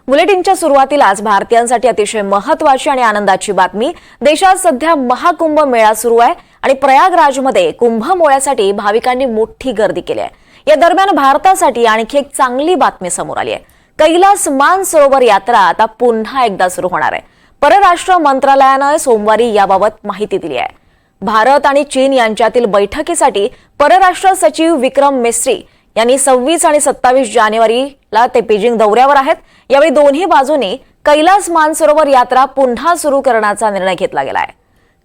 बुलेटिनच्या सुरुवातीलाच भारतीयांसाठी अतिशय महत्त्वाची आणि आनंदाची बातमी। देशात सध्या महाकुंभ मेळा सुरू आहे आणि प्रयागराजमध्ये कुंभमेळ्यासाठी भाविकांनी मोठी गर्दी केली आहे। या दरम्यान भारतासाठी आणखी एक चांगली बातमी समोर आली आहे। कैलास मानसरोवर यात्रा आता पुन्हा एकदा सुरू होणार आहे। परराष्ट्र मंत्रालयाने सोमवारी याबाबत माहिती दिली आहे। भारत आणि चीन यांच्यातील बैठकीसाठी परराष्ट्र सचिव विक्रम मिस्री यांनी 26 आणि 27 जानेवारीला ते बीजिंग दौऱ्यावर आहेत। यावेळी दोन्ही बाजूंनी कैलास मानसरोवर यात्रा पुन्हा सुरू करण्याचा निर्णय घेतला गेला आहे।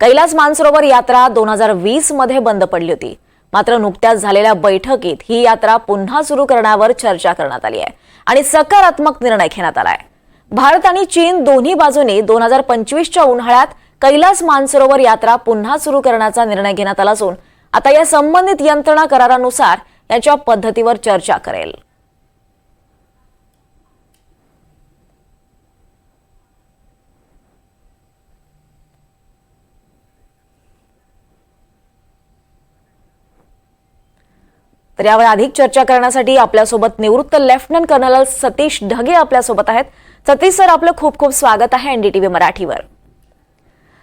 कैलास मानसरोवर यात्रा 2020 मध्ये बंद पडली होती, मात्र नुकत्याच झालेल्या बैठकीत ही यात्रा पुन्हा सुरू करण्यावर चर्चा करण्यात आली आहे आणि सकारात्मक निर्णय घेण्यात आला आहे। भारत आणि चीन दोन्ही बाजूंनी 2025च्या उन्हाळ्यात कैलास मानसरोवर यात्रा पुन्हा सुरू करण्याचा निर्णय घेण्यात आला असून आता या संबंधित यंत्रणा करारानुसार याच्या पद्धतीवर चर्चा करेल। तर यावर अधिक चर्चा करण्यासाठी आपल्यासोबत निवृत्त लेफ्टनंट कर्नल सतीश ढगे आपल्यासोबत आहेत। सतीश सर, आपलं खूप खूप स्वागत आहे एनडीटीव्ही मराठीवर।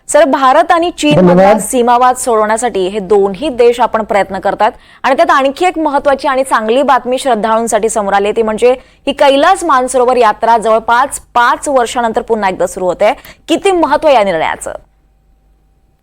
सर, भारत आणि चीन मधला सीमावाद सोडवण्यासाठी हे दोन्ही देश आपण प्रयत्न करतात आणि त्यात आणखी एक महत्त्वाची आणि चांगली बातमी श्रद्धाळूंसाठी समोर आली, ती म्हणजे ही कैलास मानसरोवर यात्रा जवळपास 5 वर्षानंतर पुन्हा एकदा सुरू होते। किती महत्त्व या निर्णयाचं?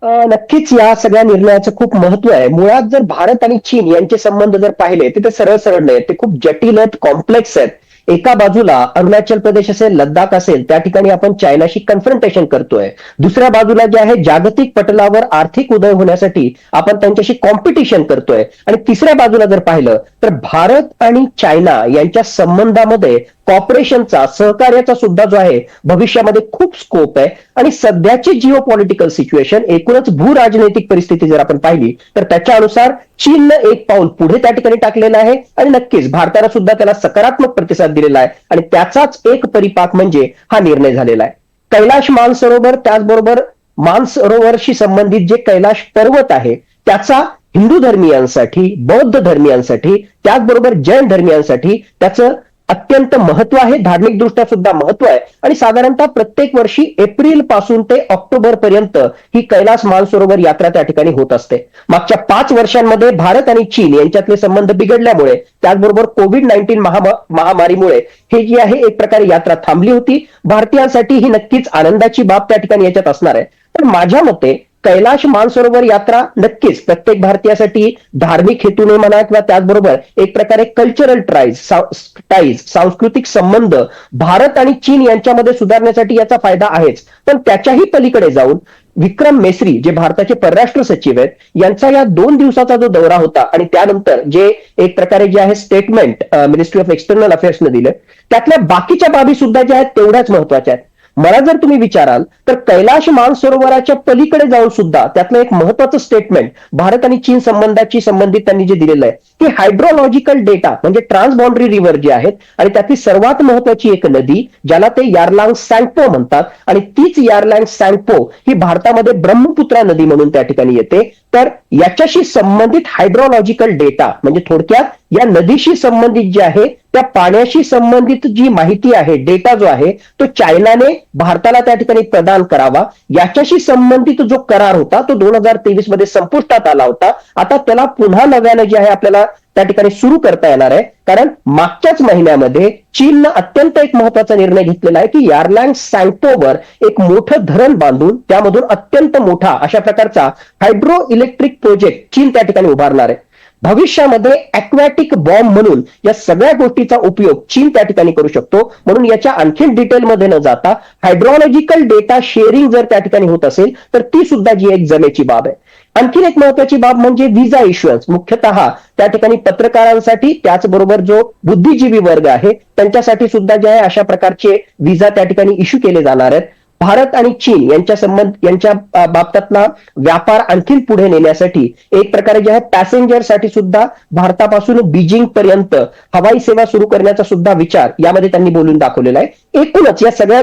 नक्कीच या सगळ्या निर्णयाचं खूप महत्व आहे। मुळात जर भारत आणि चीन यांचे संबंध जर पाहिले तर ते सरळ सरळ नाहीत, ते खूप जटिल आहेत, कॉम्प्लेक्स आहेत। एका बाजूला अरुणाचल प्रदेश असेल, लद्दाख असेल, त्या ठिकाणी आपण चायनाशी कन्फ्रंटेशन करतोय। दुसऱ्या बाजूला जे आहे जागतिक पटलावर आर्थिक उदय होण्यासाठी आपण त्यांच्याशी कॉम्पिटिशन करतोय। आणि तिसऱ्या बाजूला जर पाहिलं तर भारत आणि चायना यांच्या संबंधामध्ये कॉपरेशनचा, सहकार्याचा सुद्धा जो आहे भविष्यामध्ये खूप स्कोप आहे। आणि सध्याची जिओ पॉलिटिकल सिच्युएशन, एकूणच भू राजनैतिक परिस्थिती जर आपण पाहिली तर त्याच्यानुसार चीननं एक पाऊल पुढे त्या ठिकाणी टाकलेलं आहे आणि नक्कीच भारताला सुद्धा त्याला सकारात्मक प्रतिसाद दिलेला आहे आणि त्याचाच एक परिपाक म्हणजे हा निर्णय झालेला आहे। कैलाश मानसरोवर, त्याचबरोबर मानसरोवरशी संबंधित जे कैलाश पर्वत आहे त्याचा हिंदू धर्मियांसाठी, बौद्ध धर्मियांसाठी, त्याचबरोबर जैन धर्मियांसाठी त्याचं अत्यंत महत्व आहे, धार्मिक दृष्ट्या सुद्धा महत्व आहे। आणि साधारणतः प्रत्येक वर्षी एप्रिल पासून ते ऑक्टोबर पर्यंत ही कैलास मानसरोवर यात्रा त्या ठिकाणी होत असते। मागच्या 5 वर्षांमध्ये भारत आणि चीन यांच्यातले संबंध बिघडल्यामुळे, त्याचबरोबर कोविड-19 महामारीमुळे हे जी आहे एक प्रकारे यात्रा थांबली होती। भारतीयांसाठी ही नक्कीच आनंदाची बाब त्या ठिकाणी याच्यात असणार आहे। तर माझ्या मते कैलाश मानसरोवर यात्रा नक्कीच प्रत्येक भारतीयासाठी धार्मिक हेतूने म्हणा किंवा त्याचबरोबर एक प्रकारे कल्चरल टाईज, सांस्कृतिक संबंध भारत आणि चीन यांच्यामध्ये सुधारण्यासाठी याचा फायदा आहेच। पण त्याच्याही पलीकडे जाऊन विक्रम मेस्री, जे भारताचे परराष्ट्र सचिव आहेत, यांचा या 2 दिवसाचा जो दौरा होता आणि त्यानंतर जे एक प्रकारे जे आहे स्टेटमेंट मिनिस्ट्री ऑफ एक्सटर्नल अफेअर्सने दिलं, त्यातल्या बाकीच्या बाबी सुद्धा ज्या आहेत तेवढ्याच महत्वाच्या आहेत। मला जर तुम्ही विचाराल तर कैलाश मानसरोवराच्या पलीकडे जाऊन सुद्धा त्यातलं एक महत्वाचं स्टेटमेंट भारत आणि चीन संबंधाची संबंधित त्यांनी जे दिलेलं आहे की हायड्रोलॉजिकल डेटा म्हणजे ट्रान्सबाउंडरी रिव्हर जे आहेत आणि त्यातली सर्वात महत्वाची एक नदी ज्याला ते यारलांग सॅंगपो म्हणतात आणि तीच यारलांग सॅंगपो ही भारतामध्ये ब्रह्मपुत्रा नदी म्हणून त्या ठिकाणी येते। तर याच्याशी संबंधित हायड्रोलॉजिकल डेटा म्हणजे थोडक्यात या नदीशी संबंधित जे आहे त्या पाण्याशी संबंधित जी माहिती आहे, डेटा जो आहे तो चायनाने भारताला त्या ठिकाणी प्रदान करावा, याच्याशी संबंधित जो करार होता तो 2023 मध्ये संपुष्टात आला होता। आता त्याला पुन्हा नव्याने जे आहे आपल्याला त्या ठिकाणी सुरू करता येणार आहे, कारण मागच्याच महिन्यामध्ये चीननं अत्यंत एक महत्वाचा निर्णय घेतलेला आहे की यारलांग सॅंगपोवर एक मोठं धरण बांधून त्यामधून अत्यंत मोठा अशा प्रकारचा हायड्रो इलेक्ट्रिक प्रोजेक्ट चीन त्या ठिकाणी उभारणार आहे। भविष्यामध्ये ॲक्वॅटिक बॉम्ब म्हणून या सगळ्या गोष्टीचा उपयोग चीन त्या ठिकाणी करू शकतो। म्हणून याच्या आणखीन डिटेलमध्ये न जाता हायड्रोलॉजिकल डेटा शेअरिंग जर त्या ठिकाणी होत असेल तर ती सुद्धा जी एक जमेची बाब आहे। आणखीन एक महत्वाची बाब म्हणजे व्हिसा इश्युअन्स, मुख्यतः त्या ठिकाणी पत्रकारांसाठी, त्याचबरोबर जो बुद्धिजीवी वर्ग आहे त्यांच्यासाठी सुद्धा जे आहे अशा प्रकारचे व्हिसा त्या ठिकाणी इश्यू केले जाणार आहेत। भारत आणि चीन यांच्या बाबतीतला व्यापार आणखी पुढे नेण्यासाठी एक प्रकारे जे आहे पॅसेंजरसाठी सुद्धा भारतापासून बीजिंग पर्यंत हवाई सेवा सुरू करण्याचा सुद्धा विचार यामध्ये त्यांनी बोलून दाखवलेला आहे। एकूणच या सगळ्या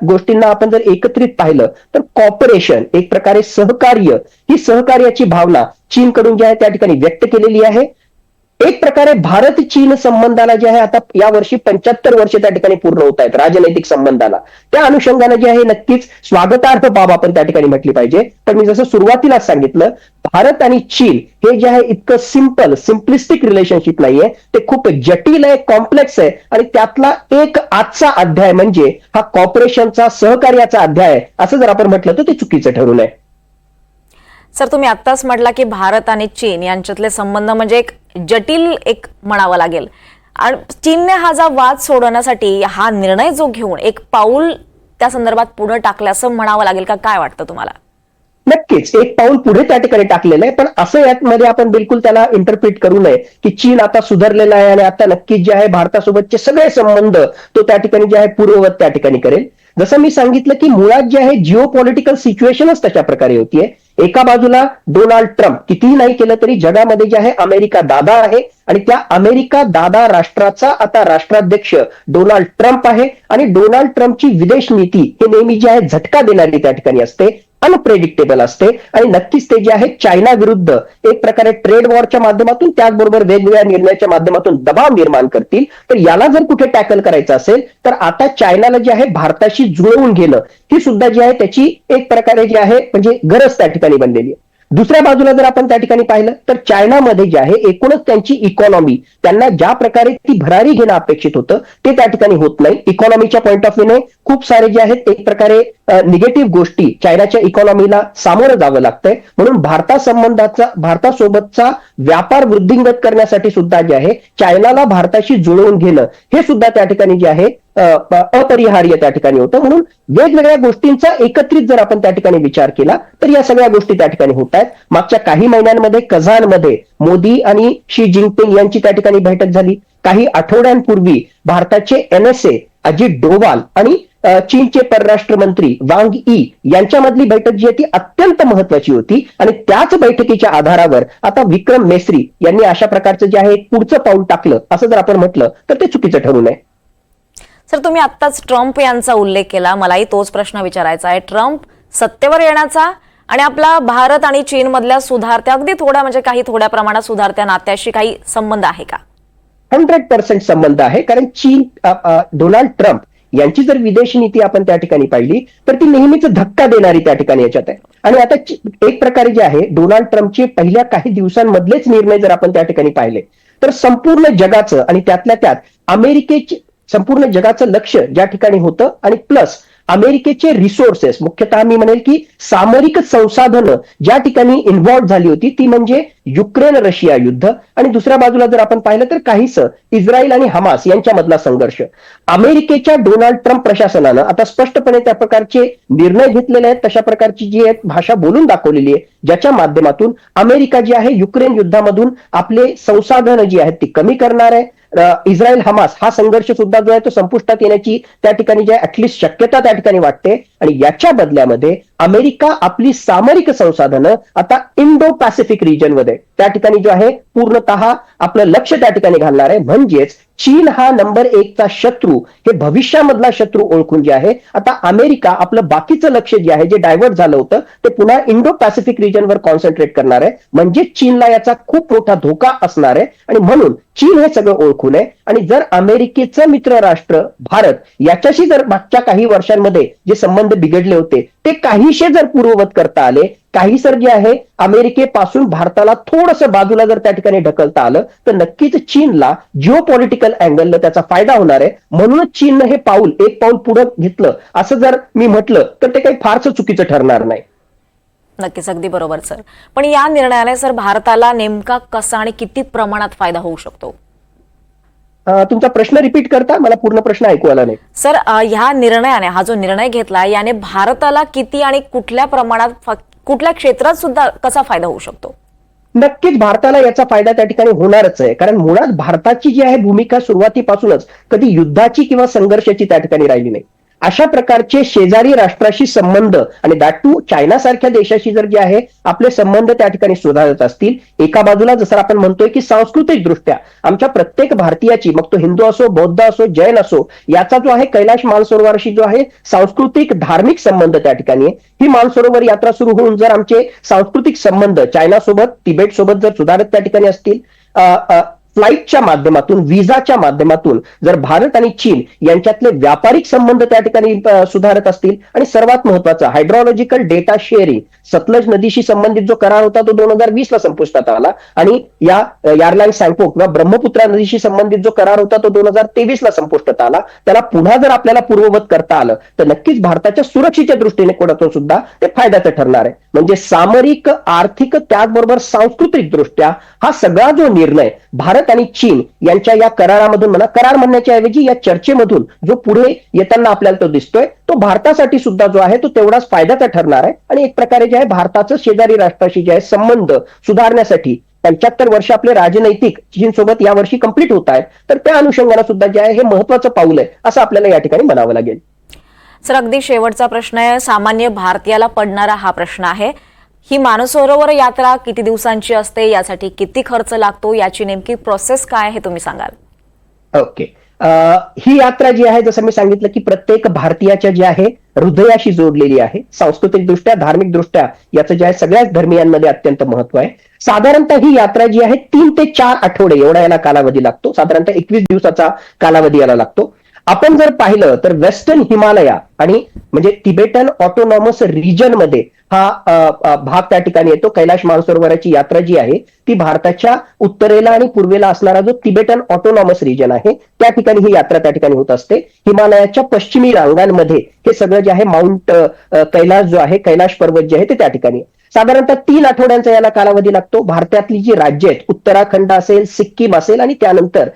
गोष्टींना आपण जर एकत्रित पाहिलं तर कॉपरेशन, एक प्रकारे सहकार्य, ही सहकार्याची भावना चीनकडून जी आहे त्या ठिकाणी व्यक्त केलेली आहे। एक प्रकारे भारत चीन संबंधाला जे आहे आता या वर्षी 75 वर्ष त्या ठिकाणी पूर्ण होत आहेत राजनैतिक संबंधाला. त्या अनुषंगाने जे आहे नक्कीच स्वागतार्ह बाब आपण त्या ठिकाणी म्हटली पाहिजे. पण मी जसं सुरुवातीलाच सांगितलं, भारत आणि चीन हे जे आहे इतकं सिम्प्लिस्टिक रिलेशनशिप नाहीये, ते खूप जटिल आहे, कॉम्प्लेक्स आहे. आणि त्यातला एक आजचा अध्याय म्हणजे हा कॉर्पोरेशनचा, सहकार्याचा अध्याय आहे, असं जर आपण म्हटलं तर ते चुकीचं ठरू नये. सर, तुम्ही आत्ताच म्हटला की भारत आणि चीन यांच्यातले संबंध म्हणजे एक जटिल एक म्हणावं लागेल. आणि चीनने हा जा वाद सोडवण्यासाठी हा निर्णय जो घेऊन एक पाऊल त्या संदर्भात पुढे टाकलं असं म्हणावं लागेल का? काय वाटतं तुम्हाला? नक्कीच एक पाऊल पुढे त्या ठिकाणी टाकलेलं आहे. पण असं यामध्ये आपण बिलकुल त्याला इंटरप्रिट करू नये की चीन आता सुधारलेला आहे आणि आता नक्कीच जे आहे भारतासोबतचे सगळे संबंध तो त्या ठिकाणी जे आहे पूर्ववत त्या ठिकाणी करेल. जसं मी सांगितलं की मुळात जे आहे जिओ पॉलिटिकल सिच्युएशनच तशा प्रकारे होतीये. एका बाजूला डोनाल्ड ट्रम्प कितीही नाही केलं तरी जगामध्ये जे आहे अमेरिका दादा आहे आणि त्या अमेरिका दादा राष्ट्राचा आता राष्ट्राध्यक्ष डोनाल्ड ट्रम्प आहे. आणि डोनाल्ड ट्रम्पची विदेश नीती हे नेहमी जे आहे झटका देणारी त्या ठिकाणी असते, अनप्रेडिक्टेबल असते. आणि नक्कीच ते जे आहे चायना विरुद्ध एक प्रकारे ट्रेड वॉरच्या माध्यमातून त्याचबरोबर वेगवेगळ्या निर्णयाच्या माध्यमातून दबाव निर्माण करतील. तर याला जर कुठे टॅकल करायचं असेल तर आता चायनाला जे आहे भारताशी जुळवून घेणं ही सुद्धा जी आहे त्याची एक प्रकारे जी आहे म्हणजे गरज त्या ठिकाणी बनलेली आहे. दुसऱ्या बाजूला जर आपण त्या ठिकाणी पाहिलं तर चायनामध्ये जे आहे एकूणच त्यांची इकॉनॉमी, त्यांना ज्या प्रकारे ती भरारी घेणं अपेक्षित होतं ते त्या ठिकाणी होत नाही. इकॉनॉमीच्या पॉईंट ऑफ व्ह्यूने खूप सारे जे आहेत एक प्रकारे निगेटिव्ह गोष्टी चायनाच्या इकॉनॉमीला सामोरं जावं लागतंय. म्हणून भारतासोबतचा व्यापार वृद्धिंगत करण्यासाठी सुद्धा जे आहे चायनाला भारताशी जुळवून घेणं हे सुद्धा त्या ठिकाणी जे आहे अपरिहार्य त्या ठिकाणी होतं. म्हणून वेगवेगळ्या गोष्टींचा एकत्रित जर आपण त्या ठिकाणी विचार केला तर या सगळ्या गोष्टी त्या ठिकाणी होत आहेत. मागच्या काही महिन्यांमध्ये कझानमध्ये मोदी आणि शी जिनपिंग यांची त्या ठिकाणी बैठक झाली. काही आठवड्यांपूर्वी भारताचे NSA अजित डोवाल आणि चीनचे परराष्ट्र मंत्री वांग ई यांच्यामधली बैठक जी आहे ती अत्यंत महत्वाची होती. आणि त्याच बैठकीच्या आधारावर आता विक्रम मेस्री यांनी अशा प्रकारचं जे आहे पुढचं पाऊल टाकलं असं जर आपण म्हटलं तर ते चुकीचं ठरू नये. सर, तुम्ही आत्ताच ट्रम्प यांचा उल्लेख केला. मलाही तोच प्रश्न विचारायचा आहे. ट्रम्प सत्तेवर येण्याचा आणि आपला भारत आणि चीन मधल्या सुधारत्या अगदी थोड्या म्हणजे काही थोड्या प्रमाणात सुधारत्या नात्याशी काही संबंध आहे का? 100% संबंध आहे. कारण चीन डोनाल्ड ट्रम्प यांची जर विदेश नीती आपण त्या ठिकाणी पाहिली तर ती नेहमीच धक्का देणारी त्या ठिकाणी याच्यात आहे. आणि आता एक प्रकारे जे आहे डोनाल्ड ट्रम्पचे पहिल्या काही दिवसांमधलेच निर्णय जर आपण त्या ठिकाणी पाहिले तर संपूर्ण जगाचं आणि त्यातल्या त्यात अमेरिकेची संपूर्ण जगाचं लक्ष ज्या ठिकाणी होतं आणि प्लस अमेरिकेचे रिसोर्सेस, मुख्यतः मी म्हणेल की सामरिक संसाधनं ज्या ठिकाणी इन्व्हॉल्व्ह झाली होती ती म्हणजे युक्रेन रशिया युद्ध. आणि दुसऱ्या बाजूला जर आपण पाहिलं तर काहीसं इस्रायल आणि हमास यांच्यामधला संघर्ष. अमेरिकेच्या डोनाल्ड ट्रम्प प्रशासनानं आता स्पष्टपणे त्या प्रकारचे निर्णय घेतलेले आहेत, तशा प्रकारची जी आहे भाषा बोलून दाखवलेली आहे ज्याच्या माध्यमातून अमेरिका जी आहे युक्रेन युद्धामधून आपले संसाधनं जी आहेत ती कमी करणार आहे. इस्रायल हमास हा संघर्ष सुद्धा जो आहे तो संपुष्टात येण्याची त्या ठिकाणी जे ऍटलिस्ट शक्यता त्या ठिकाणी वाटते. आणि याच्या बदल्यामध्ये अमेरिका आपली सामरिक संसाधनं आता इंडो पॅसिफिक रिजनमध्ये त्या ठिकाणी जो आहे पूर्णतः आपलं लक्ष त्या ठिकाणी घालणार आहे. म्हणजेच चीन हा नंबर 1 चा शत्रू हे भविष्यामधला शत्रू ओळखून जे आहे आता अमेरिका आपलं बाकीचं लक्ष जे आहे जे डायव्हर्ट झालं होतं ते पुन्हा इंडो पॅसिफिक रिजनवर कॉन्सन्ट्रेट करणार आहे. म्हणजे चीनला याचा खूप मोठा धोका असणार आहे. आणि म्हणून चीन हे सगळं ओळखून आहे. आणि जर अमेरिकेचं मित्र राष्ट्र भारत याच्याशी जर मागच्या काही वर्षांमध्ये जे संबंध बिघडले होते ते काहीशे जर पूर्ववत करता आले, काही सर जे आहे अमेरिकेपासून भारताला थोडंसं बाजूला जर त्या ठिकाणी ढकलता आलं तर नक्कीच चीनला जिओ पॉलिटिकल अँगलनं त्याचा फायदा होणार आहे. म्हणूनच चीननं हे एक पाऊल पुढे घेतलं असं जर मी म्हटलं तर ते काही फारसं चुकीचं ठरणार नाही. नक्कीच, अगदी बरोबर सर. पण या निर्णयाने सर भारताला नेमका कसा आणि किती प्रमाणात फायदा होऊ शकतो? तुमचा प्रश्न रिपीट करता, मला पूर्ण प्रश्न ऐकू आला नाही. सर, ह्या निर्णयाने हा जो निर्णय घेतला याने भारताला किती आणि कुठल्या प्रमाणात कुठल्या क्षेत्रात सुद्धा कसा फायदा होऊ शकतो? नक्कीच भारताला याचा फायदा त्या ठिकाणी होणारच आहे. कारण मुळात भारताची जी आहे भूमिका सुरुवातीपासूनच कधी युद्धाची किंवा संघर्षाची त्या ठिकाणी राहिली नाही. अशा प्रकारचे शेजारी राष्ट्राशी संबंध आणि दॅट टू चायना सारख्या देशाशी जर जे आहे आपले संबंध त्या ठिकाणी सुधारत असतील, एका बाजूला जसं आपण म्हणतोय की सांस्कृतिक दृष्ट्या आमच्या प्रत्येक भारतीयाची, मग तो हिंदू असो, बौद्ध असो, जैन असो, याचा जो आहे कैलाश मानसरोवराशी जो आहे सांस्कृतिक धार्मिक संबंध त्या ठिकाणी आहे. ही मानसरोवर यात्रा सुरू होऊन जर आमचे सांस्कृतिक संबंध चायना सोबत, तिबेट सोबत जर सुधारत त्या ठिकाणी असतील, फ्लाईटच्या माध्यमातून, व्हिसाच्या माध्यमातून जर भारत आणि चीन यांच्यातले व्यापारिक संबंध त्या ठिकाणी सुधारत असतील, आणि सर्वात महत्वाचा हायड्रॉलॉजिकल डेटा शेअरिंग, सतलज नदीशी संबंधित जो करार होता तो 2020 ला संपुष्टात आला, आणि या यारलांग सॅंगपो किंवा ब्रह्मपुत्रा नदीशी संबंधित जो करार होता तो 2023 ला संपुष्टात आला, त्याला पुन्हा जर आपल्याला पूर्ववत करता आलं तर नक्कीच भारताच्या सुरक्षेच्या दृष्टीने कोणातून सुद्धा ते फायद्याचं ठरणार आहे. म्हणजे सामरिक, आर्थिक, त्याचबरोबर सांस्कृतिक दृष्ट्या हा सगळा जो निर्णय भारत आणि चीन यांच्या या करारामधून, म्हणा करार म्हणण्याच्या ऐवजी या चर्चेमधून जो पुढे येताना आपल्याला तो दिसतोय, तो भारतासाठी सुद्धा जो आहे तो तेवढाच फायद्याचा ठरणार आहे. आणि एक प्रकारे जे आहे भारताचं शेजारी राष्ट्राशी जे आहे संबंध सुधारण्यासाठी 75 वर्ष आपले राजनैतिक चीन सोबत या वर्षी कंप्लीट होत आहेत, तर त्या अनुषंगाने सुद्धा जे आहे हे महत्वाचं पाऊल आहे असं आपल्याला या ठिकाणी म्हणावं लागेल. सर, अगदी शेवटचा प्रश्न आहे, सामान्य भारतीयाला पडणारा हा प्रश्न आहे. ही मानसरोवर यात्रा किती दिवसांची असते, यासाठी किती खर्च लागतो, याची नेमकी प्रोसेस काय हे तुम्ही सांगाल? ओके. ही यात्रा जी आहे, जसं मी सांगितलं की प्रत्येक भारतीयाच्या जे आहे हृदयाशी जोडलेली आहे. सांस्कृतिक दृष्ट्या, धार्मिक दृष्ट्या याचं जे आहे सगळ्याच धर्मियांमध्ये अत्यंत महत्व आहे. साधारणतः ही यात्रा जी आहे 3 ते 4 आठवडे एवढा याला कालावधी लागतो. साधारणतः 21 दिवसाचा कालावधी याला लागतो. आपण जर पाहिलं तर वेस्टर्न हिमालया आणि म्हणजे तिबेटन ऑटोनॉमस रिजन मध्ये हा भाग त्या ठिकाणी येतो. कैलाश मानसरोवराची यात्रा जी आहे ती भारताच्या उत्तरेला आणि पूर्वेला असणारा जो तिबेटन ऑटोनॉमस रिजन आहे त्या ठिकाणी ही यात्रा त्या ठिकाणी होत असते. हिमालयाच्या पश्चिमी रांगांमध्ये हे सगळं जे आहे माउंट कैलाश जो आहे, कैलाश पर्वत जे आहे ते त्या ठिकाणी साधारणतः 3 आठवड्यांचा याला कालावधी लागतो. भारतातली जी राज्य आहेत, उत्तराखंड असेल, सिक्कीम असेल, आणि त्यानंतर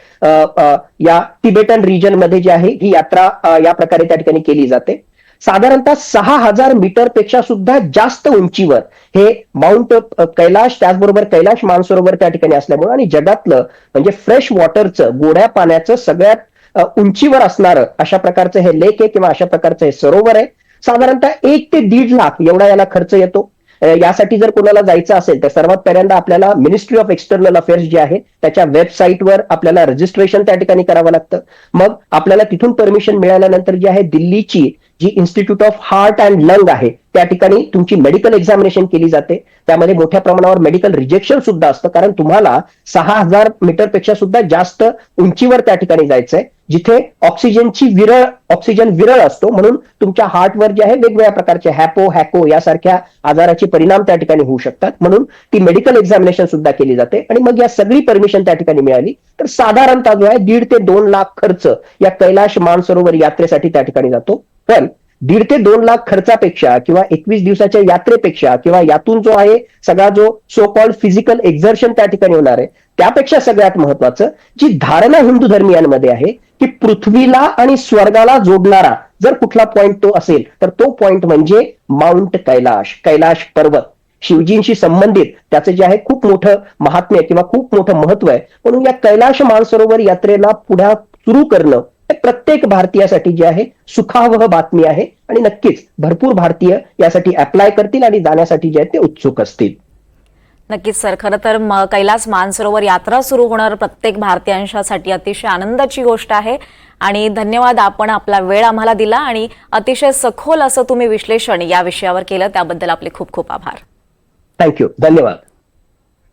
या तिबेटन रिजन मध्ये जे आहे ही यात्रा या प्रकारे त्या ठिकाणी केली जाते. साधारणतः 6000 मीटर पेक्षा सुद्धा जास्त उंचीवर हे माउंट कैलाश, त्याचबरोबर कैलाश मानसरोवर त्या ठिकाणी असल्यामुळे, आणि जगातलं म्हणजे फ्रेश वॉटरचं, गोड्या पाण्याचं सगळ्यात उंचीवर असणारं अशा प्रकारचं हे लेक आहे किंवा अशा प्रकारचं हे सरोवर आहे. साधारणतः 1 ते 1.5 लाख एवढा याला खर्च येतो. यासाठी जर कोणाला जायचं असेल तर सर्वात पहिल्यांदा आपल्याला मिनिस्ट्री ऑफ एक्सटर्नल अफेअर्स जे आहे त्याच्या वेबसाईटवर आपल्याला रजिस्ट्रेशन त्या ठिकाणी करावं लागतं. मग आपल्याला तिथून परमिशन मिळाल्यानंतर जी आहे दिल्लीची जी institute of heart and lung आहे त्या ठिकाणी तुमची मेडिकल एक्झामिनेशन केली जाते. त्यामध्ये मोठ्या प्रमाणावर मेडिकल रिजेक्शन सुद्धा असतं, कारण तुम्हाला 6000 मीटर पेक्षा सुद्धा जास्त उंचीवर त्या ठिकाणी जायचंय, जिथे ऑक्सिजन विरळ असतो, म्हणून तुमच्या हार्टवर जे आहे वेगवेगळ्या प्रकारचे हॅको यासारख्या आजाराचे परिणाम त्या ठिकाणी होऊ शकतात. म्हणून ती मेडिकल एक्झामिनेशन सुद्धा केली जाते. आणि मग या सगळी परमिशन त्या ठिकाणी मिळाली तर साधारणतः जो आहे 1.5 ते 2 लाख खर्च या कैलाश मानसरोवर यात्रेसाठी त्या ठिकाणी जातो. पण 1.5 ते 2 लाख खर्चापेक्षा किंवा 21 दिवसाच्या यात्रेपेक्षा किंवा यातून जो आहे सगळा जो सो कॉल्ड फिजिकल एक्झर्शन त्या ठिकाणी होणार आहे, त्यापेक्षा सगळ्यात महत्वाचं जी धारणा हिंदू धर्मियांमध्ये आहे की पृथ्वीला आणि स्वर्गाला जोडणारा जर कुठला पॉइंट तो असेल तर तो पॉइंट म्हणजे माउंट कैलाश, कैलाश पर्वत. शिवजींशी संबंधित त्याचं जे आहे खूप मोठं महात्म्य किंवा खूप मोठं महत्व आहे. म्हणून या कैलाश मानसरोवर यात्रेला पुढे सुरू करणं प्रत्येक भारतीयासाठी जे आहे सुखावह बातमी आहे, आणि नक्कीच भरपूर भारतीय यासाठी अप्लाय करतील आणि जाण्यासाठी जे आहे ते उत्सुक असतील. नक्कीच सर, खरं तर कैलास मानसरोवर यात्रा सुरू होणार प्रत्येक भारतीयांसाठी अतिशय आनंदाची गोष्ट आहे. आणि धन्यवाद, आपण आपला वेळ आम्हाला दिला आणि अतिशय सखोल असं तुम्ही विश्लेषण या विषयावर केलं, त्याबद्दल आपले खूप खूप आभार. थँक्यू, धन्यवाद.